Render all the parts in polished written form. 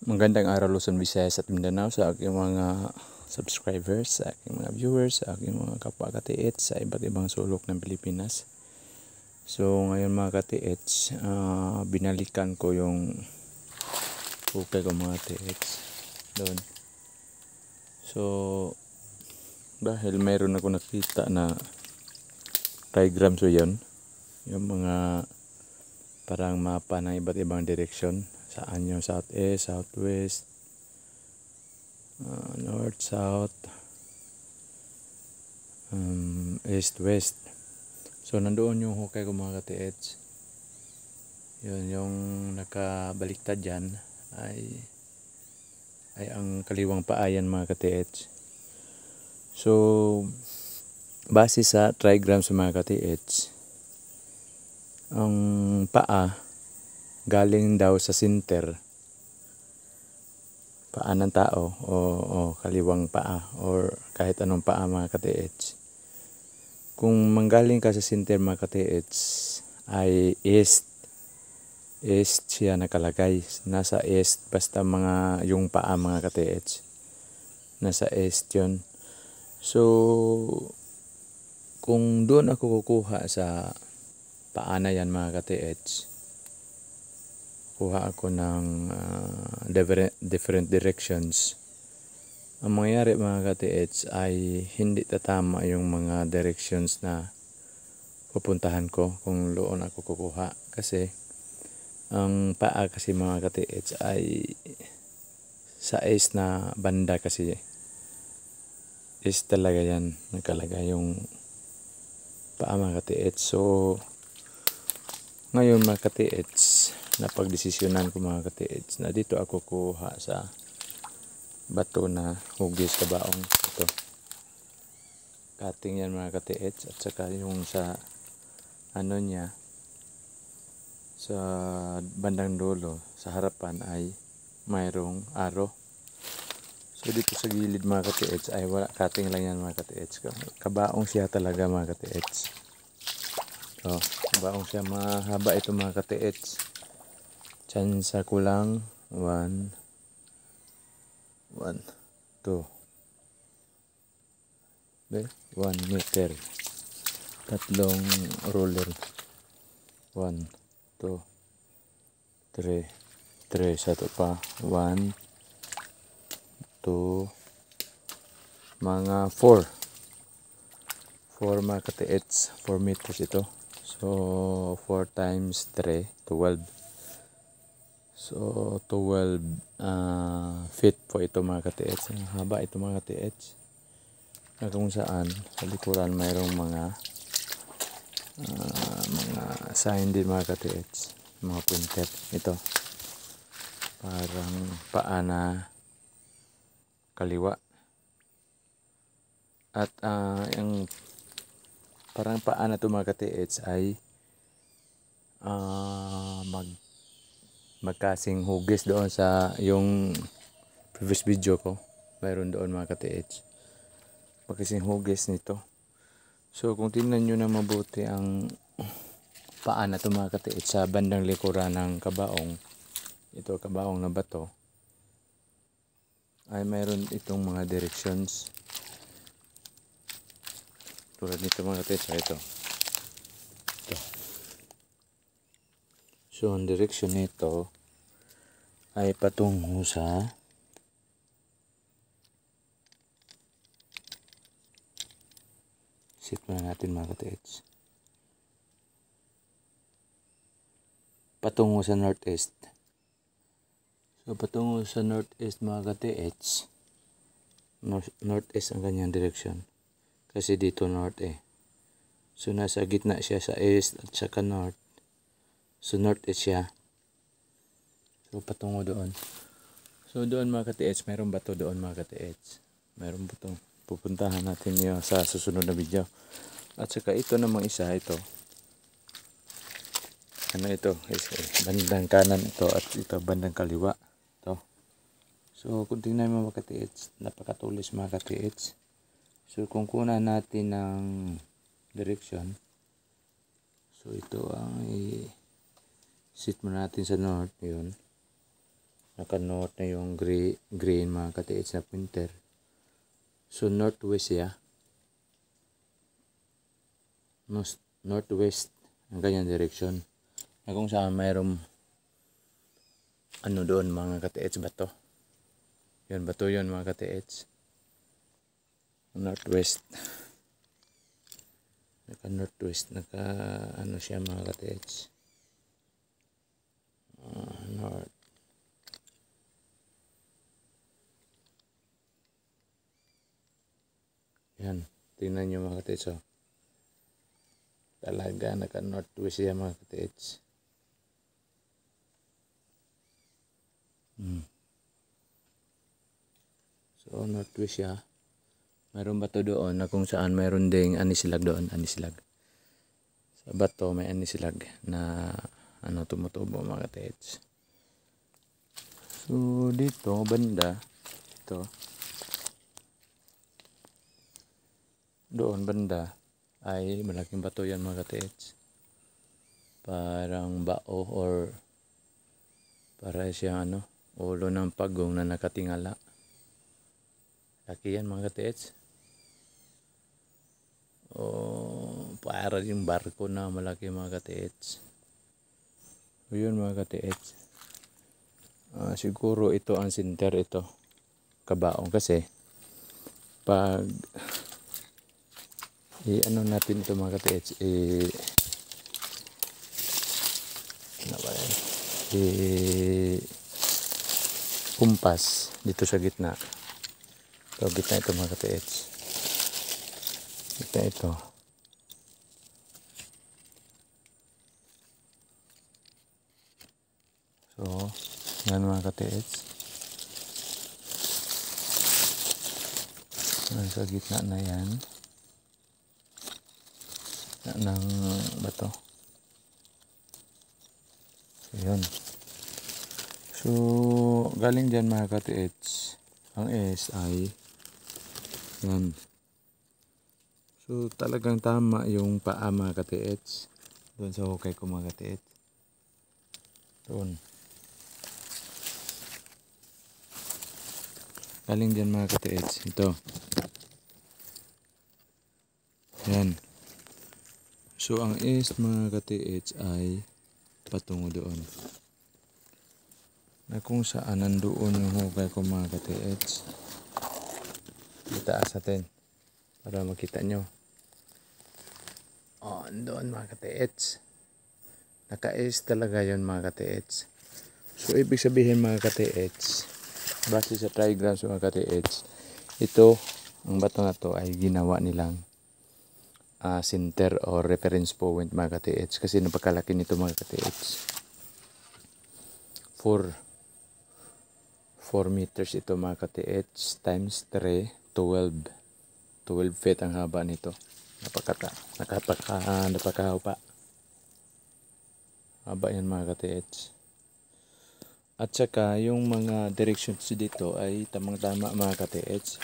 Magandang araw Luzon, Visayas at Mindanao sa aking mga subscribers, sa aking mga viewers, sa aking mga kapwa katiits sa iba't ibang sulok ng Pilipinas. So ngayon mga katiits, binalikan ko yung hukay ko mga katiits doon. So dahil mayroon ako nakita na diagram, so yun yung mga parang mapa ng iba't ibang direksyon. Saan yung southeast, southwest, north, south, east, west. So nandoon yung hukay ko mga katiits. Yun yung nakabaliktad dyan ay ang kaliwang paayan mga katiits. So base sa trigram sa mga katiits, ang paa galing daw sa center, paa ng tao o kaliwang paa or kahit anong paa mga katiits. Kung manggaling ka sa center mga katiits ay east siya nakalagay, nasa east, basta mga yung paa mga katiits nasa east yun. So kung doon ako kukuha sa paa na yan mga katiits, kuha ako ng different directions, ang mangyayari mga katiits ay hindi tatama yung mga directions na pupuntahan ko kung doon ako kukuha. Kasi ang paa kasi mga katiits ay sa east na banda, kasi east talaga yan nakalagay yung paa mga katiits. So ngayon mga katiits, napagdesisyonan ko mga katiits na dito ako kuha sa bato na hugis kabaong. Ito cutting yan mga katiits, at saka yung sa ano niya, sa bandang dulo sa harapan ay mayroong arrow. So dito sa gilid mga katiits ay wala, cutting lang yan mga katiits. Kabaong siya talaga mga katiits. So kabaong siya, mahaba ito mga katiits. Tsansa ko lang 1, 2, 1 meter, tatlong roller, 1, 2, 3, satu pa, 1, 2, mga 4 mga katiits, 4 meters ito. So 4 times 3, 12. So 12 feet po ito mga katiits. Haba ito mga katiits, na kung saan sa likuran mayroong mga sign din mga katiits, mga pointer. Ito parang paa na kaliwa, at yung parang paa na ito mga katiits ay magkasing hugis doon sa yung previous video ko. Mayroon doon mga katiits, magkasing hugis nito. So kung tingnan nyo na mabuti ang paa na ito mga katiits sa bandang likuran ng kabaong, ito kabaong na bato, ay mayroon itong mga directions tulad nito mga katiits. Ito. So ang direction nito ay patungo sa set muna natin mga katiits, patungo sa northeast. So patungo sa northeast mga katiits, northeast ang kanyang direction kasi dito north So nasa gitna siya sa east at saka north. So northeast siya, so patungo doon. So doon mga katiits, mayroong bato doon mga katiits, mayroong bato, pupuntahan natin yun sa susunod na video. At saka ito namang isa, ito ano ito, bandang kanan ito, at ito bandang kaliwa ito. So kung tingnan mo mga katiits, napakatulis mga katiits. So kung kunan natin ng direction, so ito ang set mo natin sa north, yun. Naka-north na yung green mga katiits na pointer. So northwest siya. Northwest ang kanyang direction. Na kung saan mayroong ano doon mga katiits, bato. Yun, bato yun mga katiits. Northwest. Naka-northwest. Ano siya mga katiits. North. Yan. Tingnan nyo mga katiits. Oh. Talaga naka-northwest siya mga katiits. So northwest siya. Mayroon bato doon na kung saan mayroon ding anislag doon. Anislag. Sa bato may anislag na ano tumutubo mga katiits. So dito banda. Ito. Doon banda ay malaking bato yan mga katiits. Parang bao or para siyang ano, ulo ng pagong na nakatingala. Laki yan mga katiits. O para yung barko na malaki mga katiits. O yun mga katiits. Siguro ito ang center ito. Kabaong kasi pag ano natin ito mga katiits ano ba yan? Kumpas dito sa gitna. So gitna ito mga katiits. Gitna ito. So yan mga katiits. Sa gitna na yan. Ng bato. Ayun. So, galing dyan mga katiits. Ang S ay yan. So, talagang tama yung paa mga katiits. Doon sa hukay ko mga katiits. Doon. Galing dyan mga katiits. Ito. Yan. So, ang S mga katiits ay patungo doon. Na kung saan nandoon yung hukay ko mga katiits. Itaas natin. Para makita nyo. O, doon mga katiits. Naka-S talaga yun mga katiits. So, ibig sabihin mga katiits. Base sa trigrams mga katiits. Ito, ang bato na to ay ginawa nilang center or reference point mga katiits kasi napakalaki nito mga katiits. 4 meters ito mga katiits times 3, 12 feet ang haba nito. Napakahaba haba yan mga katiits. At saka yung mga directions dito ay tamang tama mga katiits.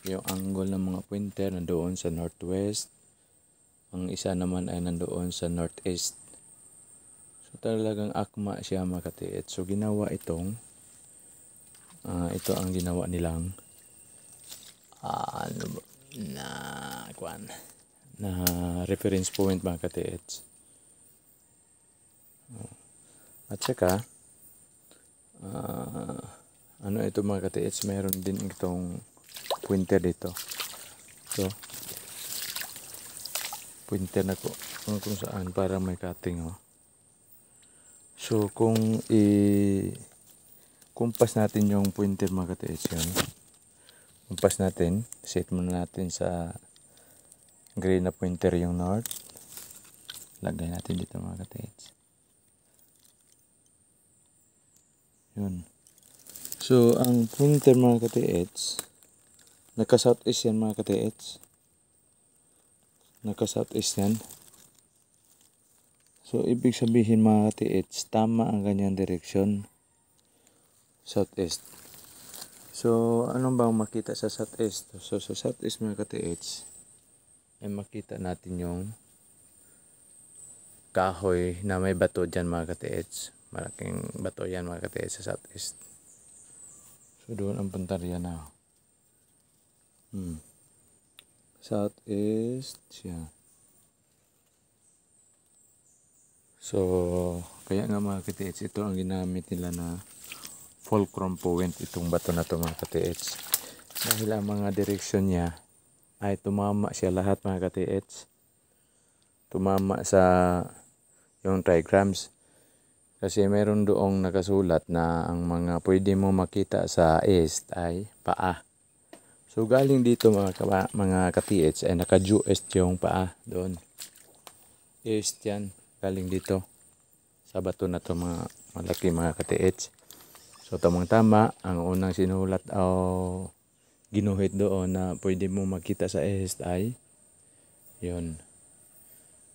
Yung angle ng mga pointer nandoon sa northwest. Ang isa naman ay nandoon sa northeast. So talagang akma siya mga katiits. So ginawa itong ito ang ginawa nilang na reference point mga katiits. At saka ano ito mga katiits, mayroon din itong pointer dito. So pointer na kung saan para may cutting. So kung kumpas natin yung pointer mga katiits yun. Kumpas natin, set muna natin sa green na pointer yung north. Lagay natin dito mga katiits. Yun. So ang pointer mga katiits, naka southeast yan mga katiits. Naka southeast yan. So ibig sabihin mga katiits, tama ang kanyang direksyon. Southeast. So anong bang makita sa southeast? So sa southeast mga katiits ay makita natin yung kahoy na may bato dyan mga katiits. Malaking bato yan mga katiits sa southeast. So doon ang puntarya na. Southeast siya. So, kaya nga mga ka-TH, ito ang ginamit nila na fulcrum point, itong bato na to mga ka-TH. Dahil ang mga direksyon niya ay tumama siya lahat mga ka-TH. Tumama sa yung trigrams. Kasi meron doong nakasulat na ang mga pwede mo makita sa east ay paa. So galing dito mga ka-TH ay naka-due east yung paa doon. East yan. Galing dito sa bato na to mga malaki mga ka-TH. So tamang-tama ang unang sinulat o ginuhit doon na pwede mo makita sa east ay yun,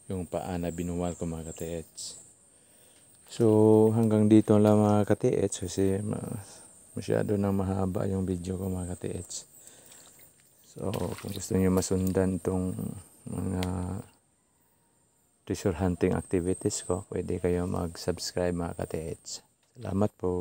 yung paa na binuwal ko mga ka-TH. So hanggang dito lang mga ka-TH kasi masyado nang mahaba yung video ko mga ka-TH. So kung gusto niyo masundan itong mga treasure hunting activities ko, pwede kayo mag-subscribe mga ka-TH. Salamat po.